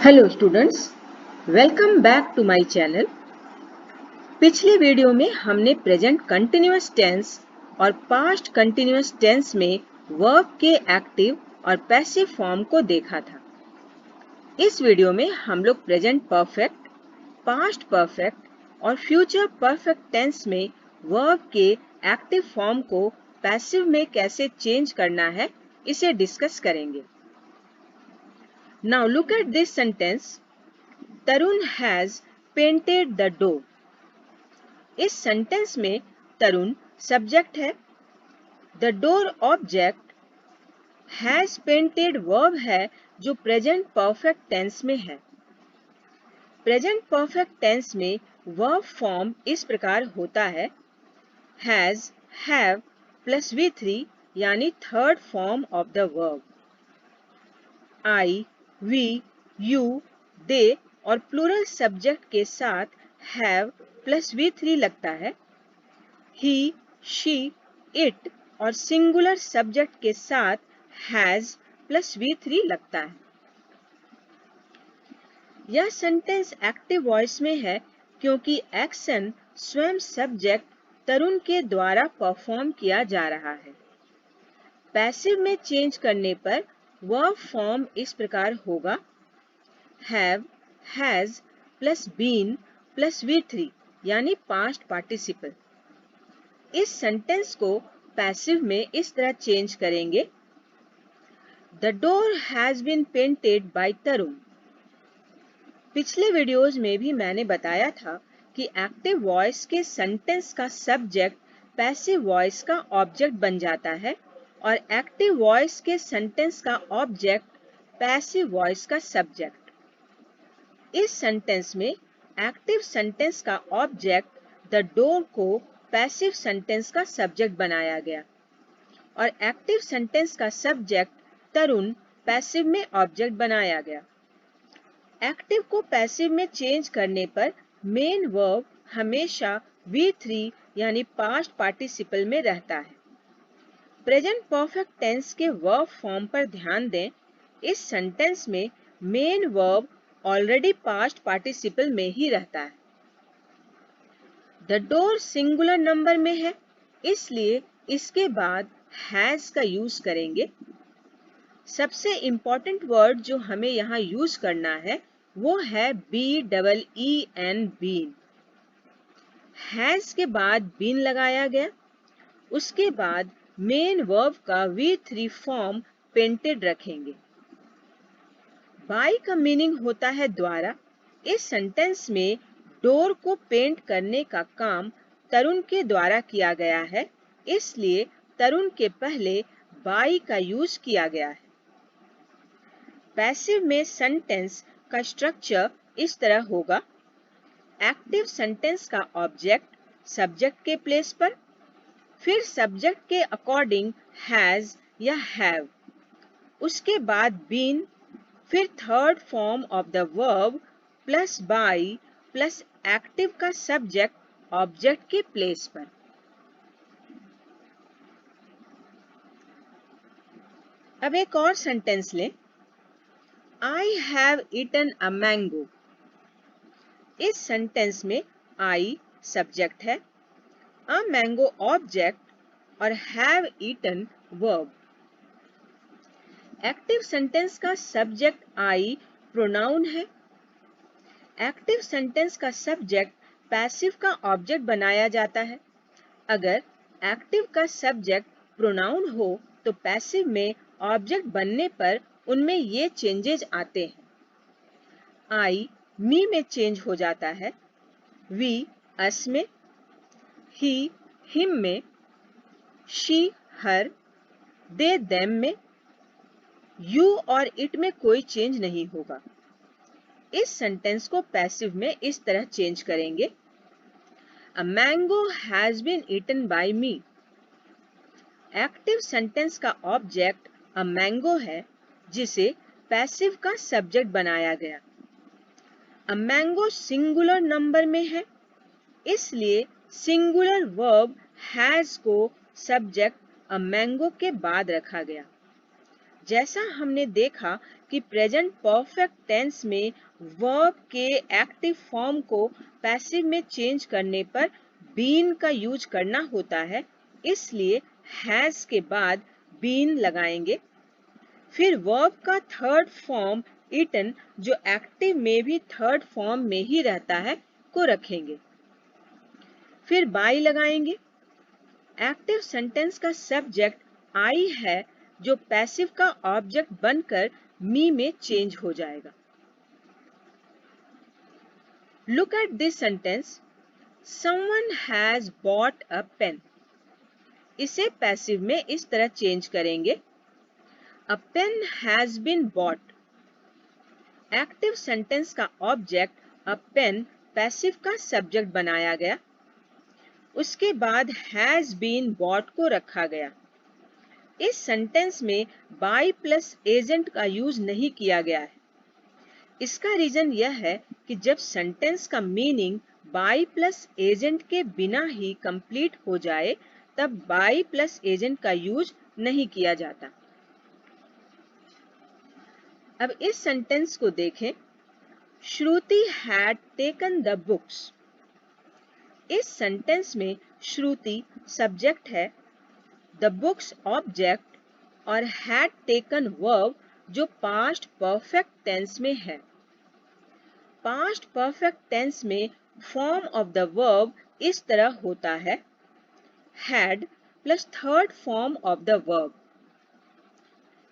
Hello students, welcome back to my channel. पिछले video में हमने प्रेजेंट कंटिन्यूअस टेंस और पास्ट कंटिन्यूअस टेंस में वर्ब के एक्टिव और पैसिव फॉर्म को देखा था। इस वीडियो में हम लोग प्रेजेंट परफेक्ट, पास्ट परफेक्ट और फ्यूचर परफेक्ट टेंस में वर्ब के एक्टिव फॉर्म को पैसिव में कैसे चेंज करना है, इसे डिस्कस करेंगे। Now look at this sentence, Tarun has painted the door. इस सेंटेंस में तरुण सब्जेक्ट है, the door object, has painted verb है जो प्रेजेंट परफेक्ट टेंस में है। प्रेजेंट परफेक्ट टेंस में वर्ब फॉर्म इस प्रकार होता है, हैज, हैव प्लस V3 यानी third form of the verb. I, we, you, they और प्लूरल सब्जेक्ट के साथ हैव प्लस V3 लगता है। ही, शी, इट और सिंगुलर सब्जेक्ट के साथ हैज प्लस V3 लगता है। यह सेंटेंस एक्टिव वॉइस में है क्योंकि एक्शन स्वयं सब्जेक्ट तरुण के द्वारा परफॉर्म किया जा रहा है। पैसिव में चेंज करने पर वर्ब फॉर्म इस प्रकार होगा, have, has plus been plus V3 यानी पास्ट पार्टिसिपल। इस सेंटेंस को पैसिव में इस तरह चेंज करेंगे, the door has been painted by Tarun. पिछले वीडियोज में भी मैंने बताया था कि एक्टिव वॉइस के सेंटेंस का सब्जेक्ट पैसिव वॉइस का ऑब्जेक्ट बन जाता है और एक्टिव वॉइस के सेंटेंस का ऑब्जेक्ट पैसिव वॉइस का सब्जेक्ट। इस सेंटेंस में एक्टिव सेंटेंस का ऑब्जेक्ट द डोर को पैसिव सेंटेंस का सब्जेक्ट बनाया गया और एक्टिव सेंटेंस का सब्जेक्ट तरुण पैसिव में ऑब्जेक्ट बनाया गया। एक्टिव को पैसिव में चेंज करने पर मेन वर्ब हमेशा V3 यानी पास्ट पार्टिसिपल में रहता है। प्रेजेंट परफेक्ट टेंस के वर्ब फॉर्म पर ध्यान दें। इस सेंटेंस में main verb already past participle में ही रहता है। द डोर सिंगुलर नंबर में है, इसलिए इसके बाद हैज का यूज करेंगे। सबसे इंपॉर्टेंट वर्ड जो हमें यहाँ यूज करना है वो है BEEN, बीन। हैज के बाद बीन लगाया गया, उसके बाद मेन वर्ब का V3 फॉर्म पेंटेड रखेंगे। बाय का मीनिंग होता है द्वारा। इस सेंटेंस में डोर को पेंट करने का काम तरुण के द्वारा किया गया है, इसलिए तरुण के पहले बाय का यूज किया गया है। पैसिव में सेंटेंस का स्ट्रक्चर इस तरह होगा, एक्टिव सेंटेंस का ऑब्जेक्ट सब्जेक्ट के प्लेस पर, फिर सब्जेक्ट के अकॉर्डिंग हैज या हैव, उसके बाद बीन, फिर third form of the verb plus by plus active का सब्जेक्ट ऑब्जेक्ट के प्लेस पर। अब एक और सेंटेंस लें, I have eaten a mango। इस सेंटेंस में I सब्जेक्ट है, a mango ऑब्जेक्ट और have eaten verb. Active sentence का सब्जेक्ट I प्रोनाउन है। एक्टिव सेंटेंस का सब्जेक्ट पैसिव का ऑब्जेक्ट बनाया जाता है। अगर एक्टिव का सब्जेक्ट प्रोनाउन हो तो पैसिव में ऑब्जेक्ट बनने पर उनमें ये चेंजेज आते हैं। आई मी में चेंज हो जाता है, वी अस में, ही हिम में, शी हर, दे देम में, यू और इट में कोई चेंज नहीं होगा। इस सेंटेंस को पैसिव में इस तरह चेंज करेंगे, a mango has been eaten by me. Active sentence का ऑब्जेक्ट अ मैंगो है जिसे पैसिव का सब्जेक्ट बनाया गया। अ मैंगो सिंगुलर नंबर में है, इसलिए सिंगुलर वर्ब हैज को सब्जेक्ट अ मैंगो के बाद रखा गया। जैसा हमने देखा कि प्रेजेंट परफेक्ट टेंस में वर्ब के एक्टिव फॉर्म को पैसिव में चेंज करने पर बीन का यूज करना होता है, इसलिए हैज के बाद बीन लगाएंगे। फिर वर्ब का थर्ड फॉर्म ईटन, जो एक्टिव में भी थर्ड फॉर्म में ही रहता है, को रखेंगे। फिर बाय लगाएंगे। एक्टिव सेंटेंस का सब्जेक्ट आई है, जो पैसिव का ऑब्जेक्ट बनकर मी में चेंज हो जाएगा। Look at this sentence, someone has bought a pen. इसे पैसिव में इस तरह चेंज करेंगे, a pen has been bought. Active sentence का ऑब्जेक्ट अ पेन पैसिव का सब्जेक्ट बनाया गया, उसके बाद हैज बीन बॉट को रखा गया। इस सेंटेंस में बाय प्लस एजेंट का यूज नहीं किया गया है। इसका रीजन यह है कि जब सेंटेंस का मीनिंग बाय प्लस एजेंट के बिना ही कंप्लीट हो जाए, तब बाय प्लस एजेंट का यूज नहीं किया जाता। अब इस सेंटेंस को देखें, श्रुति हैड टेकन द बुक्स। इस सेंटेंस में श्रुति सब्जेक्ट है, द बुक्स ऑब्जेक्ट और हैड टेकन वर्ब जो पास्ट परफेक्ट टेंस में है। पास्ट परफेक्ट टेंस में फॉर्म ऑफ द वर्ब इस तरह होता है, had plus third form of the verb.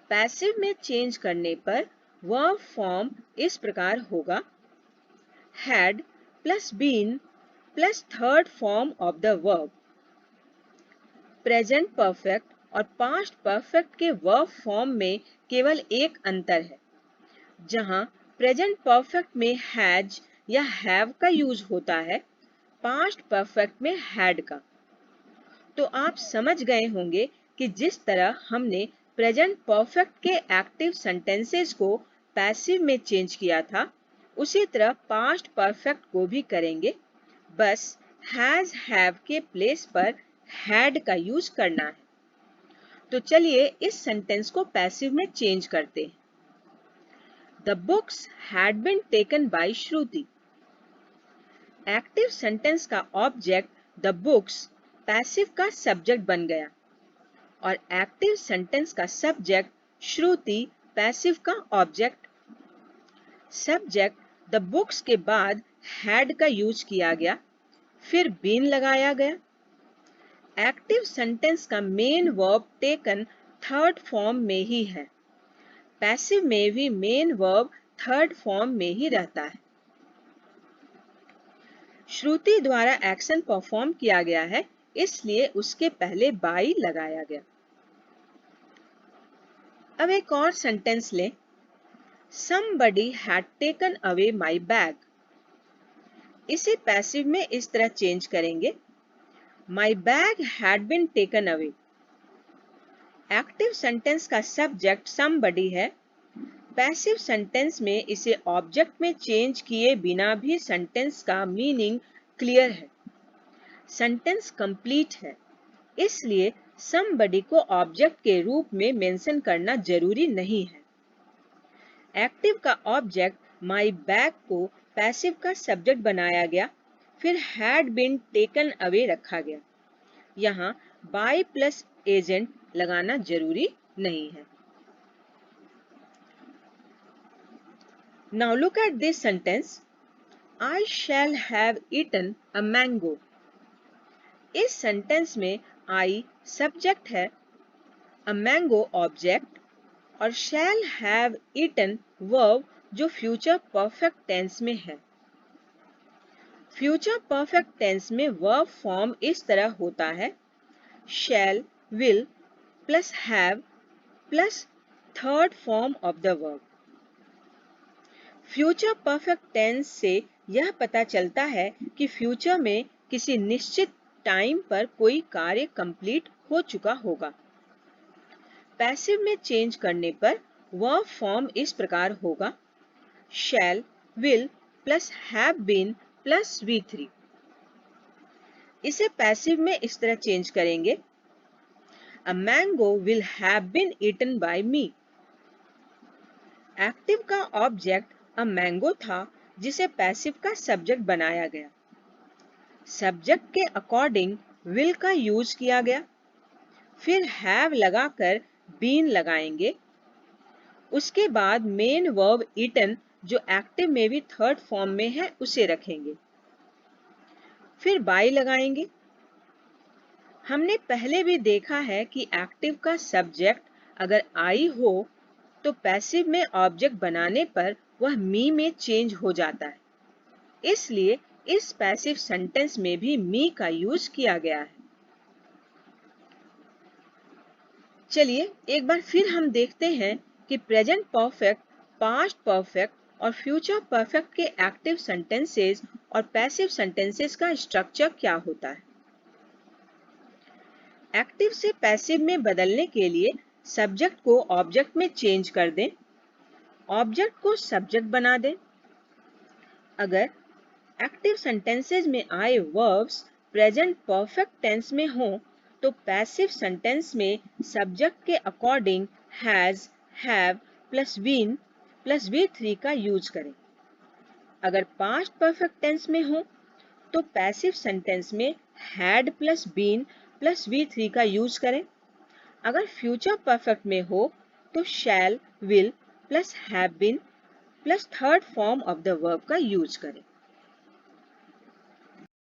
Passive में चेंज करने पर वर्ब फॉर्म इस प्रकार होगा, had plus been plus third form of the verb. Present perfect और पास्ट परफेक्ट के वर्ब फॉर्म में केवल एक अंतर है, जहां प्रेजेंट परफेक्ट में हैज या हैव का यूज होता है, पास्ट परफेक्ट में हैड का। तो आप समझ गए होंगे कि जिस तरह हमने प्रेजेंट परफेक्ट के एक्टिव सेंटेंसेस को पैसिव में चेंज किया था, उसी तरह पास्ट परफेक्ट को भी करेंगे, बस हैज हैव के प्लेस पर हैड का यूज करना है। तो चलिए इस सेंटेंस को पैसिव में चेंज करते हैं। The books had been taken by Shruti. Active sentence का ऑब्जेक्ट द बुक्स पैसिव का सब्जेक्ट बन गया और एक्टिव सेंटेंस का सब्जेक्ट श्रुति पैसिव का ऑब्जेक्ट। सब्जेक्ट द बुक्स के बाद हैड का यूज किया गया, फिर बीन लगाया गया। एक्टिव सेंटेंस का main verb taken third form में ही है, पैसिव में भी मेन वर्ब थर्ड फॉर्म में ही रहता है। श्रुति द्वारा एक्शन परफॉर्म किया गया है, इसलिए उसके पहले बाई लगाया गया। अब एक और सेंटेंस लें, somebody had taken away my bag। इसे पैसिव में इस तरह चेंज करेंगे, my bag had been taken away। Active sentence का सब्जेक्ट somebody है, पैसिव सेंटेंस में इसे ऑब्जेक्ट में चेंज किए बिना भी सेंटेंस का मीनिंग क्लियर है, सेंटेंस कंप्लीट है, इसलिए somebody को ऑब्जेक्ट के रूप में मेंशन करना जरूरी नहीं है। एक्टिव का ऑब्जेक्ट my bag को पैसिव का सब्जेक्ट बनाया गया, फिर had been taken away रखा गया। यहाँ by प्लस एजेंट लगाना जरूरी नहीं है। Now look at this sentence, I shall have eaten a mango। इस सेंटेंस में I सब्जेक्ट है, a mango ऑब्जेक्ट और shall have eaten वर्ब जो फ्यूचर परफेक्ट टेंस में है। फ्यूचर परफेक्ट टेंस में वर्ब फॉर्म इस तरह होता है, shall, will plus have plus third form of the verb. Future perfect tense से यह पता चलता है कि फ्यूचर में किसी निश्चित टाइम पर कोई कार्य कंप्लीट हो चुका होगा। पैसिव में चेंज करने पर वर्ब फॉर्म इस प्रकार होगा, shall, will plus have been plus V3। इसे पैसिव में इस तरह चेंज करेंगे, a mango will have been eaten by me। Active का ऑब्जेक्ट अ मैंगो था जिसे पैसिव का सब्जेक्ट बनाया गया। सब्जेक्ट के अकॉर्डिंग विल का यूज किया गया। फिर हैव लगाकर बीन लगाएंगे। उसके बाद मेन वर्ब ईटन जो एक्टिव में भी थर्ड फॉर्म में है उसे रखेंगे। फिर बाय लगाएंगे। हमने पहले भी देखा है कि एक्टिव का सब्जेक्ट अगर आई हो तो पैसिव में ऑब्जेक्ट बनाने पर वह मी में चेंज हो जाता है। इसलिए इस पैसिव सेंटेंस में भी मी का यूज किया गया है। चलिए एक बार फिर हम देखते हैं कि प्रेजेंट परफेक्ट, पास्ट परफेक्ट और फ्यूचर परफेक्ट के एक्टिव सेंटेंसेस और पैसिव सेंटेंसेस का स्ट्रक्चर क्या होता है। एक्टिव से पैसिव में बदलने के लिए सब्जेक्ट को ऑब्जेक्ट में चेंज कर दें, ऑब्जेक्ट को सब्जेक्ट बना दें। अगर एक्टिव सेंटेंसेस में आए वर्ब्स प्रेजेंट परफेक्ट टेंस में हो तो पैसिव सेंटेंस में सब्जेक्ट के according has, have plus been plus V3 का यूज करें। अगर पास्ट परफेक्ट टेंस में हो तो पैसिव सेंटेंस में had plus been plus V3 का यूज करें। अगर फ्यूचर परफेक्ट में हो तो shall, will plus have been plus third form of the verb का यूज करें।